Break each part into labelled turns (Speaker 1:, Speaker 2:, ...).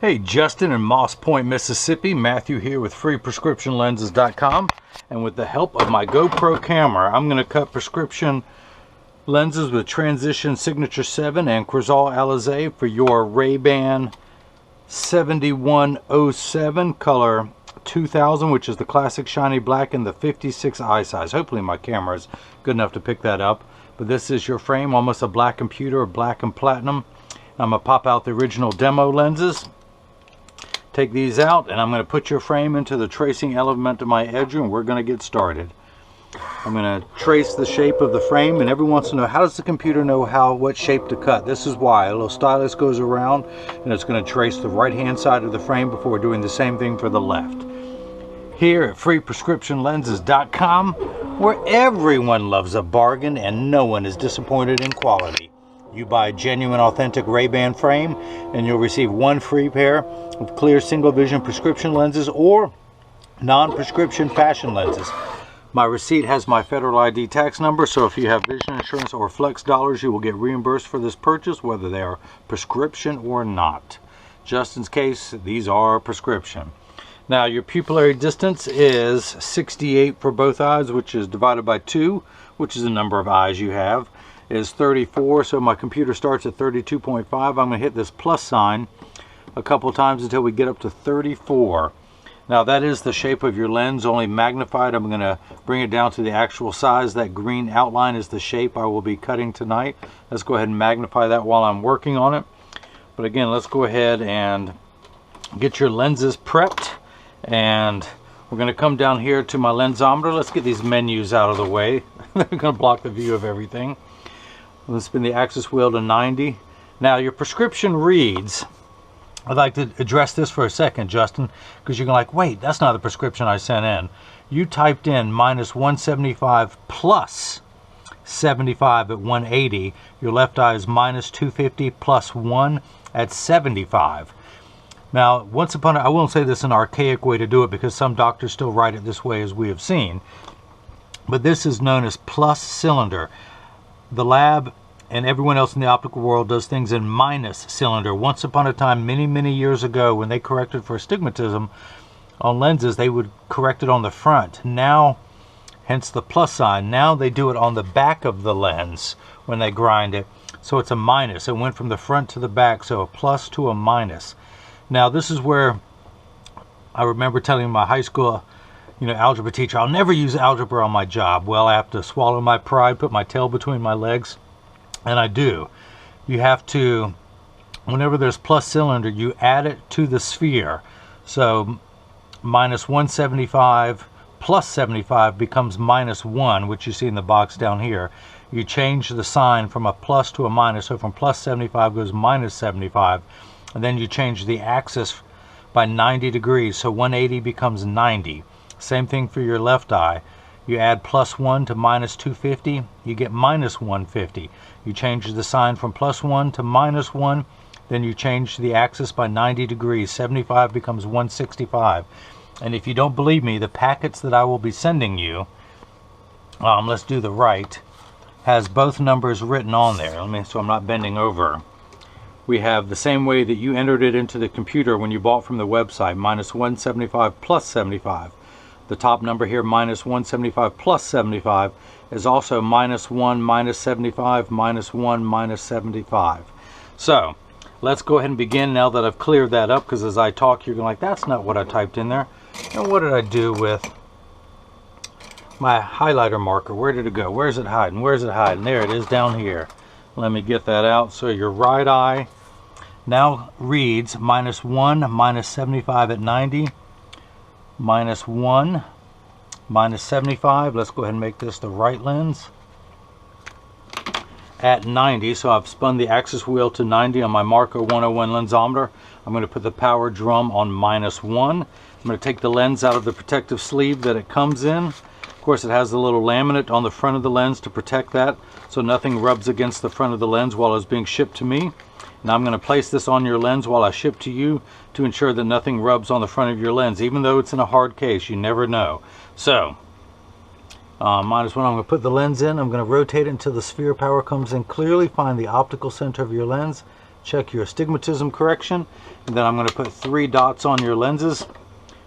Speaker 1: Hey, Justin in Moss Point, Mississippi. Matthew here with freeprescriptionlenses.com, and with the help of my GoPro camera, I'm going to cut prescription lenses with Transition Signature 7 and Crizal Alize for your RayBan 7107 color 2000, which is the classic shiny black in the 56 eye size. Hopefully my camera is good enough to pick that up. But this is your frame, almost a black computer, black and platinum. I'm going to pop out the original demo lenses. Take these out, and I'm going to put your frame into the tracing element of my edger, and we're going to get started. I'm going to trace the shape of the frame, and everyone wants to know, how does the computer know what shape to cut? This is why. A little stylus goes around, and it's going to trace the right-hand side of the frame before doing the same thing for the left. Here at freeprescriptionlenses.com, where everyone loves a bargain and no one is disappointed in quality. You buy a genuine, authentic RayBan frame, and you'll receive one free pair of clear single vision prescription lenses or non-prescription fashion lenses. My receipt has my federal ID tax number, so if you have vision insurance or flex dollars, you will get reimbursed for this purchase, whether they are prescription or not. Justin's case, these are prescription. Now, your pupillary distance is 68 for both eyes, which is divided by 2, which is the number of eyes you have, is 34. So my computer starts at 32.5. I'm going to hit this plus sign a couple times until we get up to 34. Now, that is the shape of your lens, only magnified. I'm going to bring it down to the actual size. That green outline is the shape I will be cutting tonight. Let's go ahead and magnify that while I'm working on it. But again, let's go ahead and get your lenses prepped. And we're going to come down here to my lensometer. Let's get these menus out of the way. They're going to block the view of everything. Let's spin the axis wheel to 90. Now, your prescription reads, I'd like to address this for a second, Justin, because you're like, wait, that's not the prescription I sent in. You typed in minus 175 plus 75 at 180. Your left eye is minus 250 plus 1 at 75. Now, I won't say this is an archaic way to do it because some doctors still write it this way, as we have seen. But this is known as plus cylinder. The lab and everyone else in the optical world does things in minus cylinder. Once upon a time, many, many years ago, when they corrected for astigmatism on lenses, they would correct it on the front. Now, hence the plus sign, now they do it on the back of the lens when they grind it. So it's a minus. It went from the front to the back, so a plus to a minus. Now, this is where I remember telling my high school, algebra teacher, I'll never use algebra on my job. Well, I have to swallow my pride, put my tail between my legs, and I do. You have to, whenever there's plus cylinder, you add it to the sphere. So minus 175 plus 75 becomes minus 1, which you see in the box down here. You change the sign from a plus to a minus, so from plus 75 goes minus 75. And then you change the axis by 90 degrees, so 180 becomes 90. Same thing for your left eye. You add plus 1 to minus 250, you get minus 150. You change the sign from plus 1 to minus 1, then you change the axis by 90 degrees. 75 becomes 165. And if you don't believe me, the packets that I will be sending you, let's do the right, has both numbers written on there. So I'm not bending over. We have the same way that you entered it into the computer when you bought from the website, minus 175 plus 75. The top number here, minus 175 plus 75, is also minus 1 minus 75 minus 1 minus 75. So let's go ahead and begin now that I've cleared that up, because as I talk, you're going like, that's not what I typed in there. And what did I do with my highlighter marker? Where did it go? Where's it hiding? Where's it hiding? There it is down here. Let me get that out. So your right eye now reads minus 1 minus 75 at 90. Minus 1 minus 75. Let's go ahead and make this the right lens at 90. So I've spun the axis wheel to 90 on my Marco 101 lensometer. I'm going to put the power drum on minus 1. I'm going to take the lens out of the protective sleeve that it comes in. Of course, it has the little laminate on the front of the lens to protect that, so nothing rubs against the front of the lens while it's being shipped to me. Now I'm going to place this on your lens while I ship to you to ensure that nothing rubs on the front of your lens, even though it's in a hard case. You never know. So minus 1, I'm going to put the lens in. I'm going to rotate it until the sphere power comes in clearly. Find the optical center of your lens. check your astigmatism correction, and then I'm going to put 3 dots on your lenses,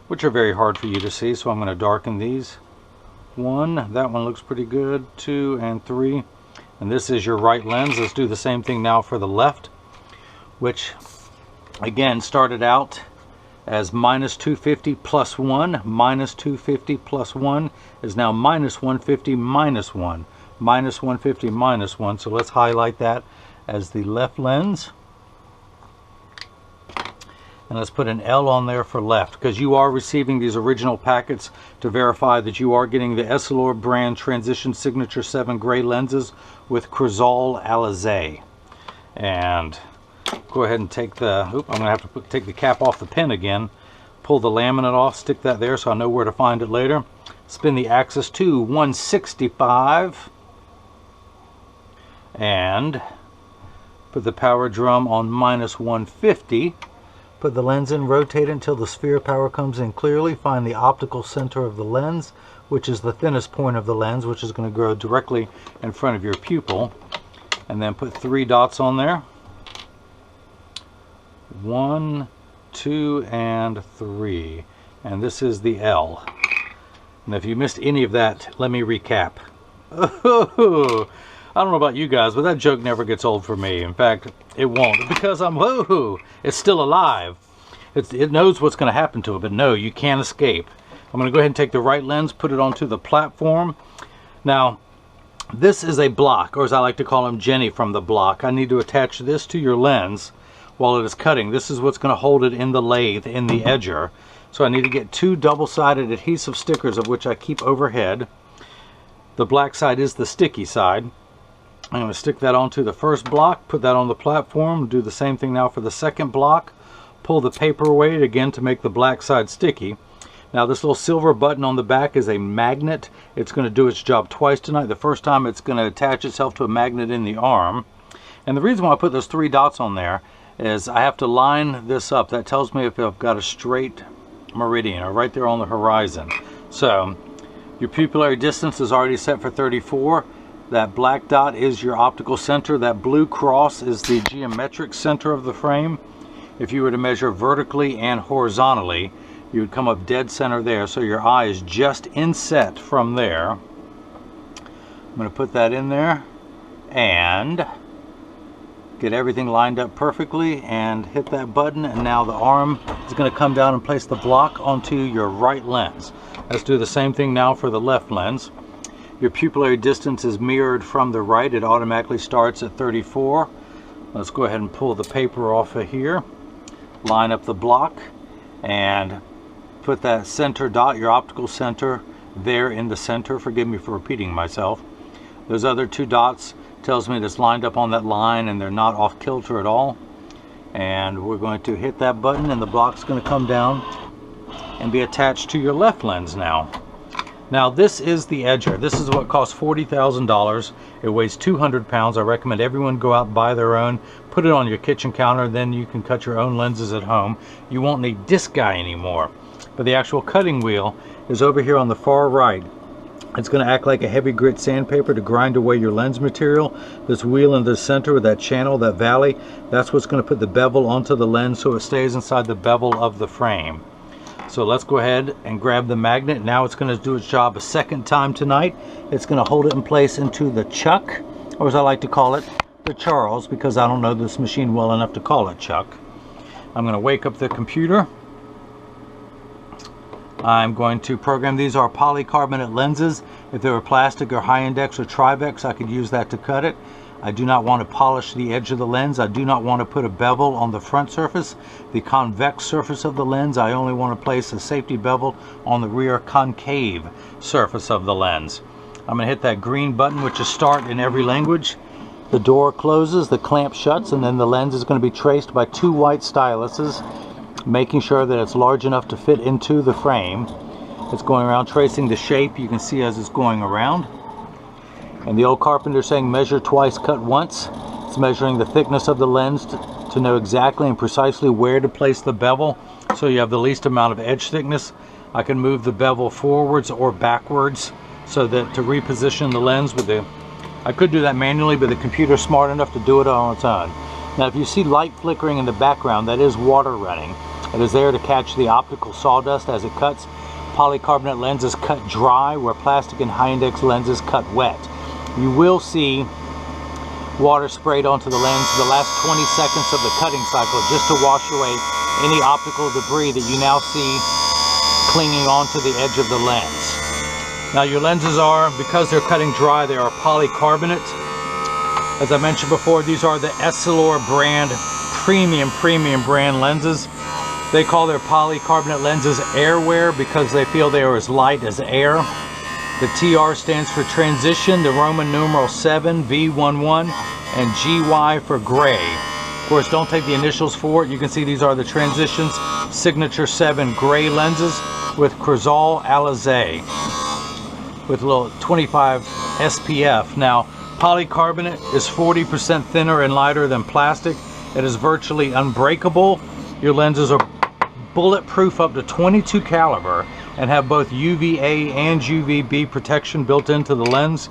Speaker 1: which are very hard for you to see, so I'm going to darken these. 1, that one looks pretty good, 2 and 3, and this is your right lens. Let's do the same thing now for the left, which again started out as -250 plus 1, -250 plus 1 is now -150 minus 1, -150 minus 1. So let's highlight that as the left lens. And let's put an L on there for left, because you are receiving these original packets to verify that you are getting the Essilor brand Transition Signature 7 gray lenses with Crizal Alize. And go ahead and take the, I'm going to have to take the cap off the pen again, pull the laminate off, stick that there so I know where to find it later. Spin the axis to 165 and put the power drum on -150. Put the lens in, rotate it until the sphere power comes in clearly. Find the optical center of the lens, which is the thinnest point of the lens, which is going to go directly in front of your pupil. And then put 3 dots on there. 1, 2, and 3. And this is the L. And if you missed any of that, let me recap. Oh, I don't know about you guys, but that joke never gets old for me. In fact, it won't, because it's still alive. It knows what's going to happen to it, but no, you can't escape. I'm going to go ahead and take the right lens, put it onto the platform. Now, this is a block, or as I like to call him, Jenny from the block. I need to attach this to your lens while it is cutting. This is what's going to hold it in the lathe, in the edger. So I need to get 2 double-sided adhesive stickers, of which I keep overhead. The black side is the sticky side. I'm going to stick that onto the first block, put that on the platform, do the same thing now for the second block. Pull the paper away again to make the black side sticky. Now this little silver button on the back is a magnet. It's going to do its job twice tonight. The first time it's going to attach itself to a magnet in the arm. And the reason why I put those 3 dots on there is I have to line this up. That tells me if I've got a straight meridian, or right there on the horizon. So your pupillary distance is already set for 34. That black dot is your optical center. That blue cross is the geometric center of the frame. If you were to measure vertically and horizontally, you would come up dead center there. So your eye is just inset from there. I'm going to put that in there and get everything lined up perfectly and hit that button. And now the arm is going to come down and place the block onto your right lens. Let's do the same thing now for the left lens. Your pupillary distance is mirrored from the right. It automatically starts at 34. Let's go ahead and pull the paper off of here. Line up the block and put that center dot, your optical center, there in the center. Forgive me for repeating myself. Those other 2 dots tells me it's lined up on that line and they're not off kilter at all. And we're going to hit that button and the block's going to come down and be attached to your left lens now. Now this is the edger. This is what costs $40,000. It weighs 200 pounds. I recommend everyone go out and buy their own. Put it on your kitchen counter, then you can cut your own lenses at home. You won't need this guy anymore. But the actual cutting wheel is over here on the far right. It's going to act like a heavy grit sandpaper to grind away your lens material. This wheel in the center with that channel, that valley, that's what's going to put the bevel onto the lens so it stays inside the bevel of the frame. So let's go ahead and grab the magnet. Now it's going to do its job a second time tonight. It's going to hold it in place into the chuck, or as I like to call it, the Charles, because I don't know this machine well enough to call it chuck. I'm going to wake up the computer. I'm going to program. These are polycarbonate lenses. If they were plastic or high index or Trivex, I could use that to cut it. I do not want to polish the edge of the lens. I do not want to put a bevel on the front surface. The convex surface of the lens, I only want to place a safety bevel on the rear concave surface of the lens. I'm going to hit that green button, which is start in every language. The door closes, the clamp shuts, and then the lens is going to be traced by 2 white styluses, making sure that it's large enough to fit into the frame. It's going around tracing the shape you can see as it's going around. And the old carpenter saying measure twice, cut once. It's measuring the thickness of the lens to know exactly and precisely where to place the bevel so you have the least amount of edge thickness. I can move the bevel forwards or backwards so that to reposition the lens with the, I could do that manually, but the computer's smart enough to do it on its own. Now if you see light flickering in the background, that is water running. It is there to catch the optical sawdust as it cuts. Polycarbonate lenses cut dry, where plastic and high index lenses cut wet. You will see water sprayed onto the lens the last 20 seconds of the cutting cycle, just to wash away any optical debris that you now see clinging onto the edge of the lens. Now your lenses are, because they're cutting dry, they are polycarbonate. As I mentioned before, these are the Essilor brand, premium brand lenses. They call their polycarbonate lenses airwear because they feel they are as light as air. The TR stands for transition, the Roman numeral 7, V11, and GY for gray. Of course, don't take the initials for it. You can see these are the transitions, signature 7 gray lenses with Crizal Alize with a little 25 SPF. Now, polycarbonate is 40% thinner and lighter than plastic. It is virtually unbreakable. Your lenses are bulletproof up to 22 caliber and have both UVA and UVB protection built into the lens.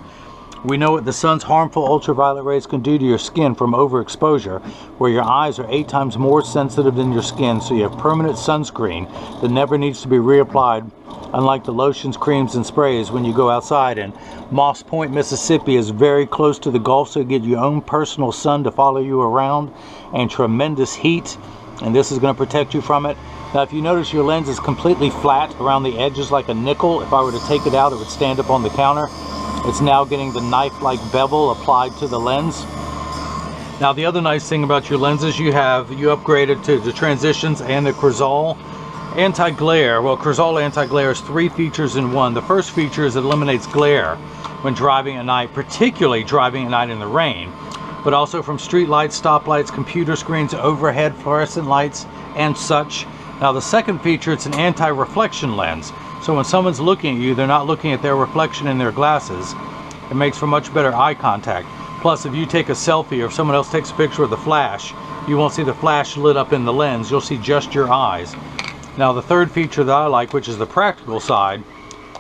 Speaker 1: We know what the sun's harmful ultraviolet rays can do to your skin from overexposure, where your eyes are 8 times more sensitive than your skin, so you have permanent sunscreen that never needs to be reapplied, unlike the lotions, creams, and sprays when you go outside. And Moss Point, Mississippi is very close to the Gulf, so you get your own personal sun to follow you around and tremendous heat, and this is going to protect you from it. Now if you notice, your lens is completely flat around the edges like a nickel. If I were to take it out, it would stand up on the counter. It's now getting the knife-like bevel applied to the lens. Now the other nice thing about your lenses, you upgraded to the transitions and the Crizal anti-glare. Well, Crizal anti-glare is 3 features in one. The first feature is it eliminates glare when driving at night, particularly driving at night in the rain, but also from street lights, stoplights, computer screens, overhead fluorescent lights, and such. Now the second feature, it's an anti-reflection lens. So when someone's looking at you, they're not looking at their reflection in their glasses. It makes for much better eye contact. Plus, if you take a selfie or if someone else takes a picture with the flash, you won't see the flash lit up in the lens. You'll see just your eyes. Now the third feature that I like, which is the practical side,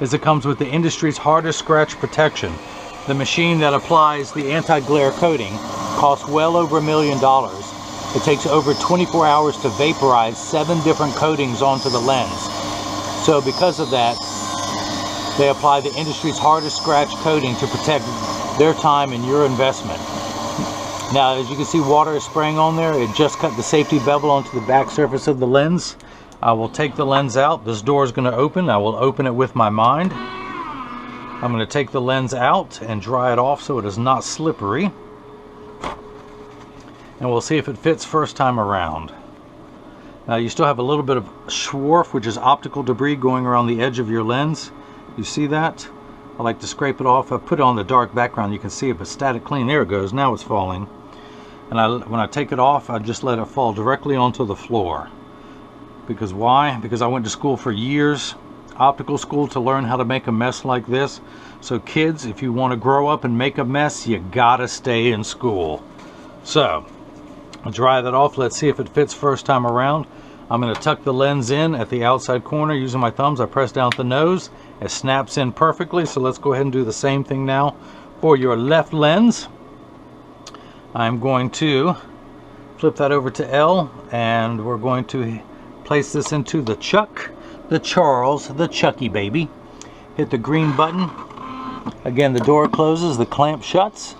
Speaker 1: is it comes with the industry's hardest scratch protection. The machine that applies the anti-glare coating costs well over $1 million. It takes over 24 hours to vaporize 7 different coatings onto the lens. So because of that, they apply the industry's hardest scratch coating to protect their time and your investment. Now, as you can see, water is spraying on there. It just cut the safety bevel onto the back surface of the lens. I will take the lens out. This door is going to open. I will open it with my mind. I'm going to take the lens out and dry it off so it is not slippery. And we'll see if it fits first time around. Now you still have a little bit of swarf, which is optical debris going around the edge of your lens. You see that? I like to scrape it off. I put it on the dark background. You can see it, but static clean. There it goes. Now it's falling. And when I take it off, I just let it fall directly onto the floor. Because why? Because I went to school for years, optical school, to learn how to make a mess like this. So kids, if you want to grow up and make a mess, you gotta stay in school. So I'll dry that off. Let's see if it fits first time around. I'm going to tuck the lens in at the outside corner using my thumbs. I press down at the nose. It snaps in perfectly. So let's go ahead and do the same thing now for your left lens. I'm going to flip that over to L, and we're going to place this into the Chuck, the Charles, the Chucky baby. Hit the green button. Again, the door closes, the clamp shuts.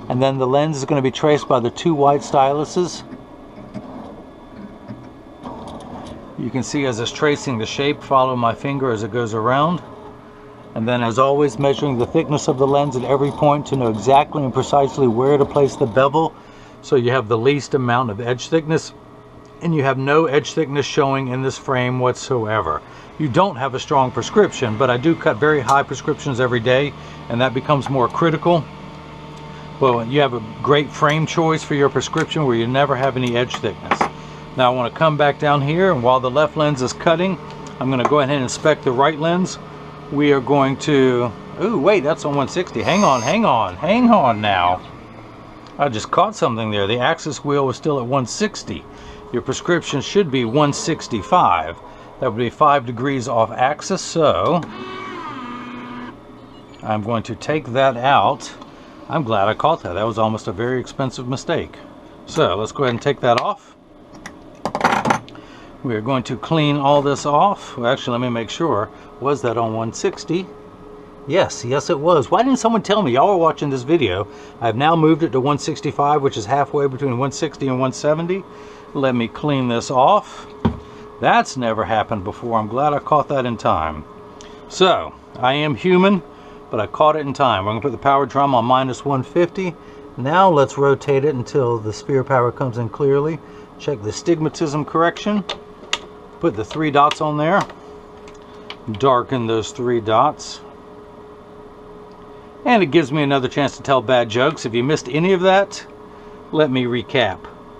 Speaker 1: And then the lens is going to be traced by the 2 white styluses. You can see as it's tracing the shape, follow my finger as it goes around. And then, as always, measuring the thickness of the lens at every point to know exactly and precisely where to place the bevel, so you have the least amount of edge thickness, and you have no edge thickness showing in this frame whatsoever. You don't have a strong prescription, but I do cut very high prescriptions every day, and that becomes more critical. Well, you have a great frame choice for your prescription where you never have any edge thickness. Now I want to come back down here, and while the left lens is cutting, I'm going to go ahead and inspect the right lens. We are going to, ooh, wait, that's on 160. Hang on now. I just caught something there. The axis wheel was still at 160. Your prescription should be 165. That would be 5 degrees off axis, so I'm going to take that out. I'm glad I caught that. That was almost a very expensive mistake. So let's go ahead and take that off. We're going to clean all this off. Well, actually, let me make sure. Was that on 160? Yes, it was. Why didn't someone tell me? Y'all are watching this video. I've now moved it to 165, which is halfway between 160 and 170. Let me clean this off. That's never happened before. I'm glad I caught that in time. So, I am human, but I caught it in time. We're going to put the power drum on -150. Now let's rotate it until the sphere power comes in clearly. Check the astigmatism correction. Put the 3 dots on there. Darken those 3 dots. And it gives me another chance to tell bad jokes. If you missed any of that, let me recap.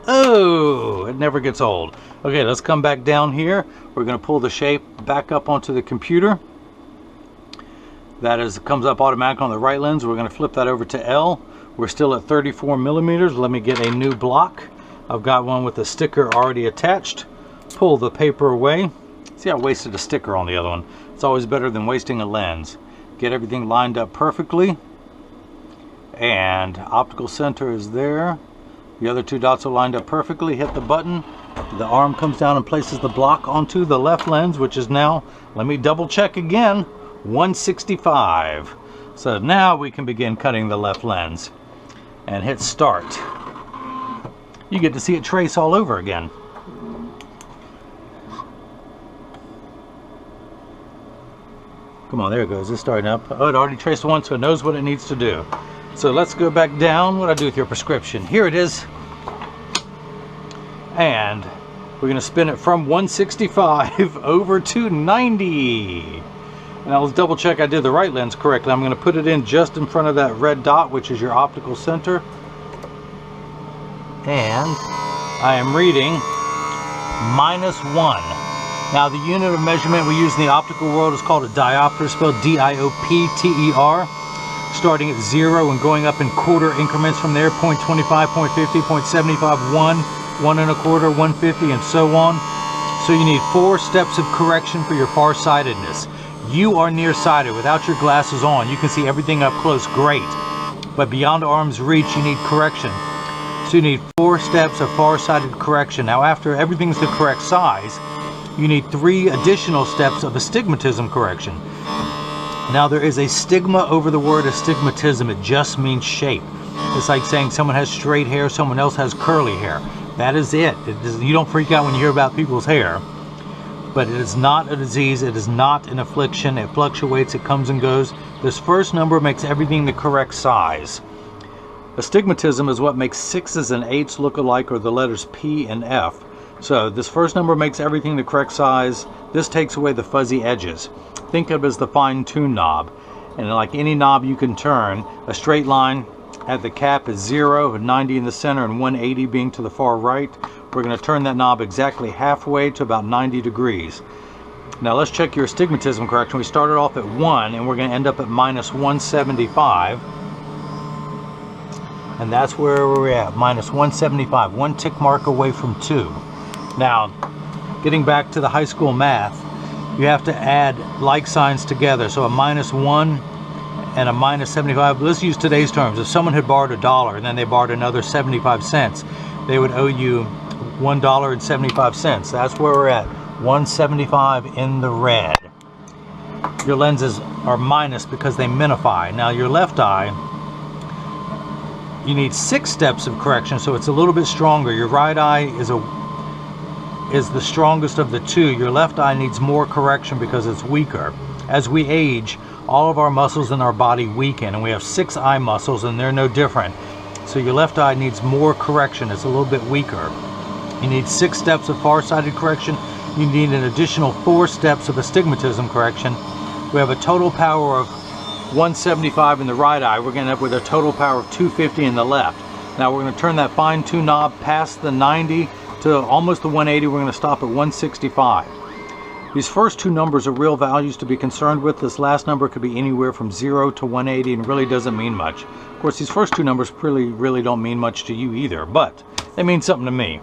Speaker 1: Oh, it never gets old. Okay, let's come back down here. We're going to pull the shape back up onto the computer. That is, it comes up automatically on the right lens. We're going to flip that over to L. We're still at 34 millimeters. Let me get a new block. I've got one with a sticker already attached. Pull the paper away. See, I wasted a sticker on the other one. It's always better than wasting a lens. Get everything lined up perfectly. And optical center is there. The other 2 dots are lined up perfectly. Hit the button. The arm comes down and places the block onto the left lens, which is now, let me double check again, 165. So now we can begin cutting the left lens. And hit start. You get to see it trace all over again. Come on, there it goes. It's starting up. Oh, it already traced once, so it knows what it needs to do. So let's go back down. What do I do with your prescription? Here it is. And we're going to spin it from 165 over to 90. Now let's double check I did the right lens correctly. I'm going to put it in just in front of that red dot, which is your optical center. And I am reading -1. Now the unit of measurement we use in the optical world is called a diopter, spelled D-I-O-P-T-E-R. Starting at 0 and going up in quarter increments from there, 0.25, 0.50, 0.75, 1, 1 1/4, 150, and so on. So you need 4 steps of correction for your farsightedness. You are nearsighted. Without your glasses on, you can see everything up close, great. But beyond arm's reach, you need correction. So you need 4 steps of farsighted correction. Now after everything's the correct size, you need 3 additional steps of astigmatism correction. Now there is a stigma over the word astigmatism. It just means shape. It's like saying someone has straight hair, someone else has curly hair. That is it. You don't freak out when you hear about people's hair. But it is not a disease. It is not an affliction. It fluctuates. It comes and goes. This first number makes everything the correct size. Astigmatism is what makes 6s and 8s look alike, or the letters P and F. So this first number makes everything the correct size. This takes away the fuzzy edges. Think of it as the fine-tune knob. And like any knob you can turn, a straight line at the cap is 0, 90 in the center, and 180 being to the far right. We're going to turn that knob exactly halfway to about 90 degrees. Now let's check your astigmatism correction. We started off at 1, and we're going to end up at -175. And that's where we're at, -175. 1 tick mark away from 2. Now, getting back to the high school math, you have to add like signs together. So a -1 and a -75. Let's use today's terms. If someone had borrowed $1 and then they borrowed another 75 cents, they would owe you $1.75. That's where we're at. 175 in the red. Your lenses are minus because they minify. Now your left eye, you need 6 steps of correction, so it's a little bit stronger. Your right eye is the strongest of the 2. Your left eye needs more correction because it's weaker. As we age, all of our muscles in our body weaken, and we have 6 eye muscles, and they're no different. So your left eye needs more correction. It's a little bit weaker. You need 6 steps of farsighted correction. You need an additional 4 steps of astigmatism correction. We have a total power of 175 in the right eye. We're going to end up with a total power of 250 in the left. Now we're going to turn that fine-tune knob past the 90 to almost the 180. We're going to stop at 165. These first 2 numbers are real values to be concerned with. This last number could be anywhere from 0 to 180 and really doesn't mean much. Of course, these first 2 numbers really don't mean much to you either, but they mean something to me.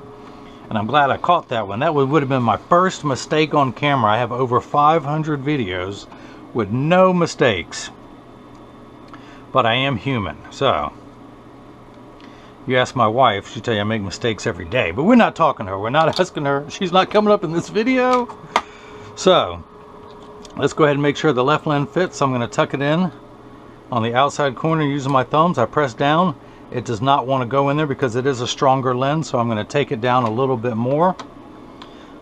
Speaker 1: And I'm glad I caught that one. That would have been my first mistake on camera. I have over 500 videos with no mistakes. But I am human. So, You ask my wife, she'll tell you I make mistakes every day. But we're not talking to her. We're not asking her. She's not coming up in this video. So, let's go ahead and make sure the left lens fits. So I'm going to tuck it in on the outside corner using my thumbs. I press down. It does not want to go in there because it is a stronger lens. So I'm going to take it down a little bit more.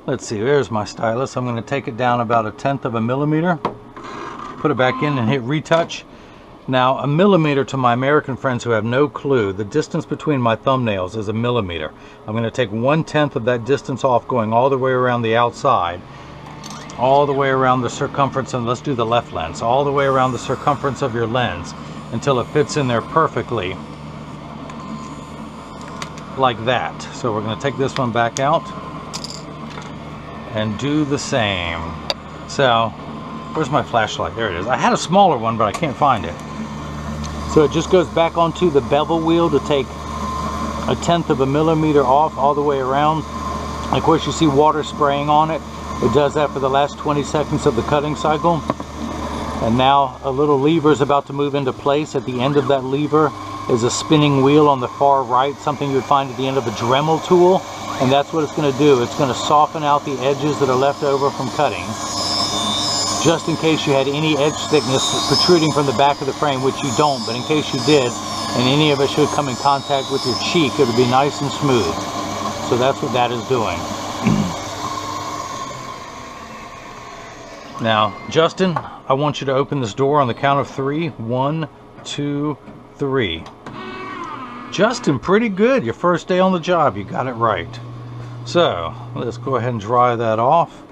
Speaker 1: Let's see, there's my stylus. I'm going to take it down about 1/10 of a millimeter. Put it back in and hit retouch. Now, a millimeter, to my American friends who have no clue, the distance between my thumbnails is a millimeter. I'm going to take 1/10 of that distance off, going all the way around the outside, all the way around the circumference, and let's do the left lens, all the way around the circumference of your lens until it fits in there perfectly, like that. So we're going to take this one back out and do the same. So, where's my flashlight? There it is. I had a smaller one, but I can't find it. So it just goes back onto the bevel wheel to take 1/10 of a millimeter off all the way around. Of course, you see water spraying on it. It does that for the last 20 seconds of the cutting cycle. And now a little lever is about to move into place. At the end of that lever is a spinning wheel on the far right, something you would find at the end of a Dremel tool. And that's what it's going to do. It's going to soften out the edges that are left over from cutting, just in case you had any edge thickness protruding from the back of the frame, which you don't, but in case you did, and any of it should come in contact with your cheek, it would be nice and smooth. So that's what that is doing. Now, Justin, I want you to open this door on the count of 3. 1, 2, 3. Justin, pretty good. Your first day on the job, you got it right. So, let's go ahead and dry that off.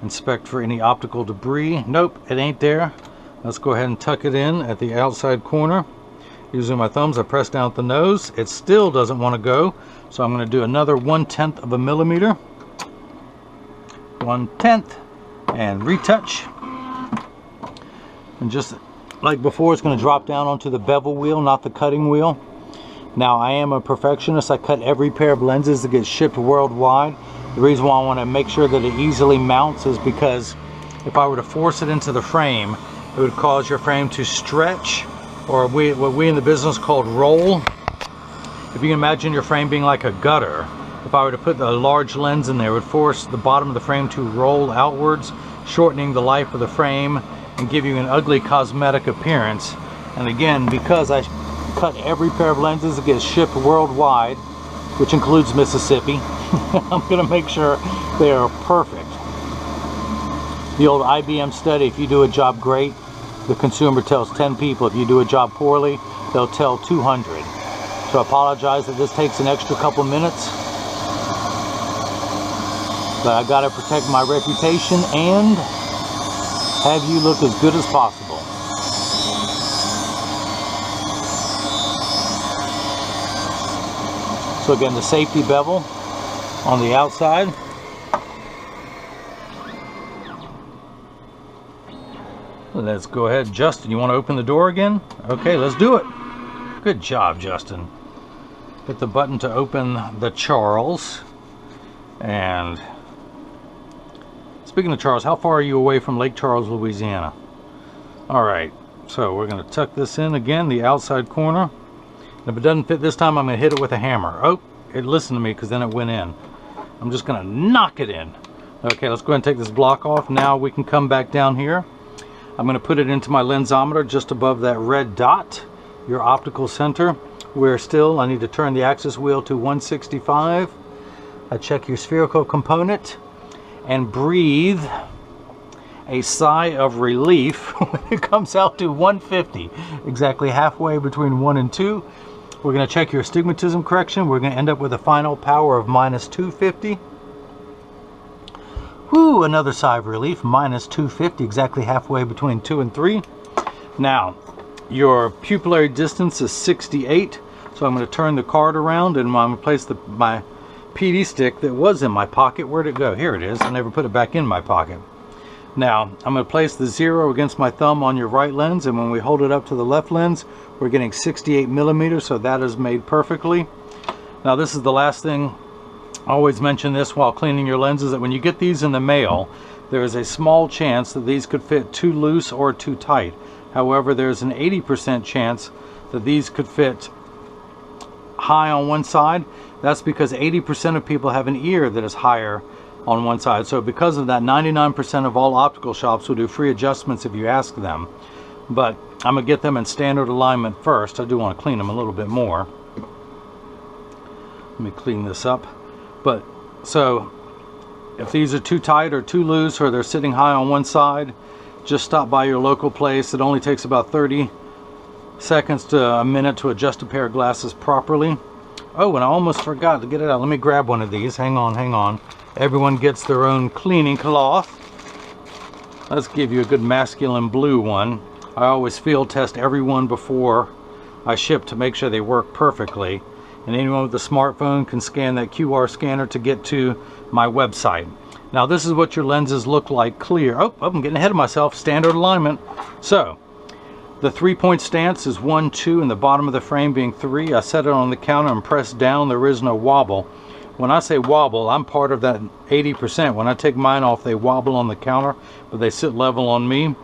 Speaker 1: Inspect for any optical debris. Nope, it ain't there. Let's go ahead and tuck it in at the outside corner. Using my thumbs, I press down at the nose. It still doesn't want to go, so I'm going to do another 1/10 of a millimeter. 1/10, and retouch. And just like before, it's going to drop down onto the bevel wheel, not the cutting wheel. Now, I am a perfectionist. I cut every pair of lenses that get shipped worldwide. The reason why I want to make sure that it easily mounts is because if I were to force it into the frame, it would cause your frame to stretch, or what we in the business called roll. If you can imagine your frame being like a gutter, if I were to put a large lens in there, it would force the bottom of the frame to roll outwards, shortening the life of the frame and give you an ugly cosmetic appearance. And again, because I cut every pair of lenses that gets shipped worldwide, which includes Mississippi, I'm going to make sure they are perfect. The old IBM study, if you do a job great, the consumer tells 10 people. If you do a job poorly, they'll tell 200. So I apologize that this takes an extra couple minutes, but I got to protect my reputation and have you look as good as possible. So again, the safety bevel on the outside. Let's go ahead. Justin, you want to open the door again? Okay, let's do it. Good job, Justin. Hit the button to open the Charles. And speaking of Charles, how far are you away from Lake Charles, Louisiana? Alright, so we're going to tuck this in again, the outside corner. If it doesn't fit this time, I'm going to hit it with a hammer. Oh, it listened to me because then it went in. I'm just going to knock it in. Okay, let's go ahead and take this block off. Now we can come back down here. I'm going to put it into my lensometer just above that red dot, your optical center. Where still, I need to turn the axis wheel to 165. I check your spherical component and breathe a sigh of relief when it comes out to 150, exactly halfway between 1 and 2. We're going to check your astigmatism correction. We're going to end up with a final power of -250. Whoo, another sigh of relief, -250, exactly halfway between 2 and 3. Now, your pupillary distance is 68, so I'm going to turn the card around and I'm going to place my PD stick that was in my pocket. Where'd it go? Here it is. I never put it back in my pocket. Now, I'm going to place the 0 against my thumb on your right lens, and when we hold it up to the left lens, we're getting 68 millimeters, so that is made perfectly. Now, this is the last thing. I always mention this while cleaning your lenses, that when you get these in the mail, there is a small chance that these could fit too loose or too tight. However, there's an 80% chance that these could fit high on one side, that's because 80% of people have an ear that is higher on one side. So because of that, 99% of all optical shops will do free adjustments if you ask them. But I'm going to get them in standard alignment first. I do want to clean them a little bit more. Let me clean this up. But so if these are too tight or too loose, or they're sitting high on one side, just stop by your local place. It only takes about 30 seconds to a minute to adjust a pair of glasses properly. Oh, and I almost forgot to get it out. Let me grab one of these. Hang on, hang on. Everyone gets their own cleaning cloth. Let's give you a good masculine blue one. I always field test every one before I ship to make sure they work perfectly. And anyone with a smartphone can scan that QR scanner to get to my website. Now this is what your lenses look like clear. Oh, I'm getting ahead of myself. Standard alignment. So the 3-point stance is 1, 2, and the bottom of the frame being 3. I set it on the counter and press down. There is no wobble. When I say wobble, I'm part of that 80%. When I take mine off, they wobble on the counter, but they sit level on me.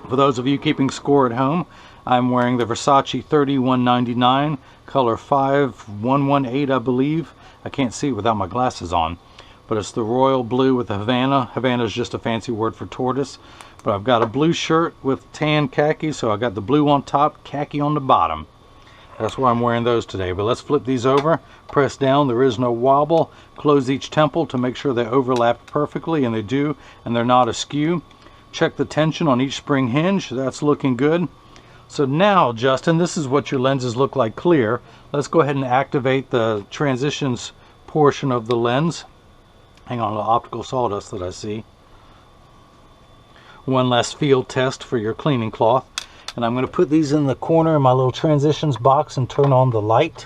Speaker 1: For those of you keeping score at home, I'm wearing the Versace 3199, color 5118, I believe. I can't see it without my glasses on. But it's the royal blue with the Havana. Havana is just a fancy word for tortoise. But I've got a blue shirt with tan khaki, so I got the blue on top, khaki on the bottom. That's why I'm wearing those today. But let's flip these over. Press down. There is no wobble. Close each temple to make sure they overlap perfectly, and they do, and they're not askew. Check the tension on each spring hinge. That's looking good. So now, Justin, this is what your lenses look like clear. Let's go ahead and activate the transitions portion of the lens. Hang on, a little optical sawdust that I see. One last field test for your cleaning cloth. And I'm going to put these in the corner in my little transitions box and turn on the light.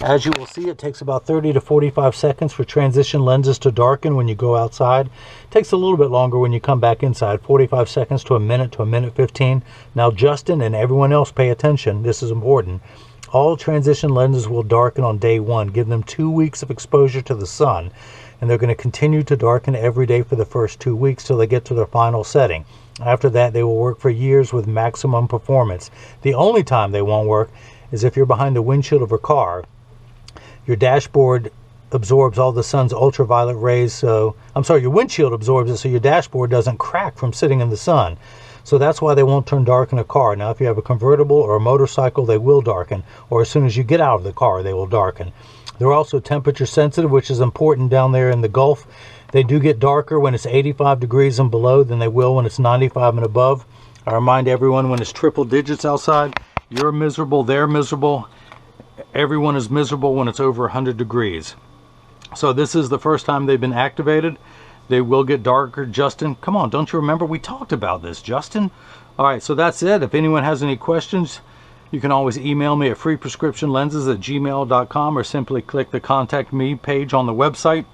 Speaker 1: As you will see, it takes about 30 to 45 seconds for transition lenses to darken when you go outside. It takes a little bit longer when you come back inside, 45 seconds to a minute 15. Now Justin and everyone else, pay attention, this is important. All transition lenses will darken on day 1. Give them 2 weeks of exposure to the sun, and they're going to continue to darken every day for the first 2 weeks till they get to their final setting. After that, they will work for years with maximum performance. The only time they won't work is if you're behind the windshield of a car. Your dashboard absorbs all the sun's ultraviolet rays, so your windshield absorbs it, so your dashboard doesn't crack from sitting in the sun. So that's why they won't turn dark in a car. Now if you have a convertible or a motorcycle, they will darken, or as soon as you get out of the car, they will darken. They're also temperature sensitive, which is important down there in the Gulf. They do get darker when it's 85 degrees and below than they will when it's 95 and above. I remind everyone, when it's triple digits outside, you're miserable, they're miserable. Everyone is miserable when it's over 100 degrees. So this is the first time they've been activated. They will get darker. Justin, come on, don't you remember we talked about this, Justin? All right, so that's it. If anyone has any questions, you can always email me at freeprescriptionlenses@gmail.com, or simply click the contact me page on the website.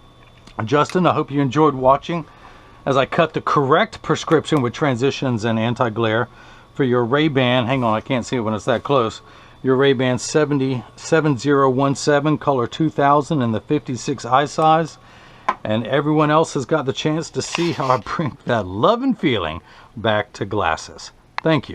Speaker 1: Justin, I hope you enjoyed watching as I cut the correct prescription with transitions and anti-glare for your RayBan. Hang on, I can't see it when it's that close. Your RayBan 7017 color 2000 in the 56 eye size. And everyone else has got the chance to see how I bring that love and feeling back to glasses. Thank you.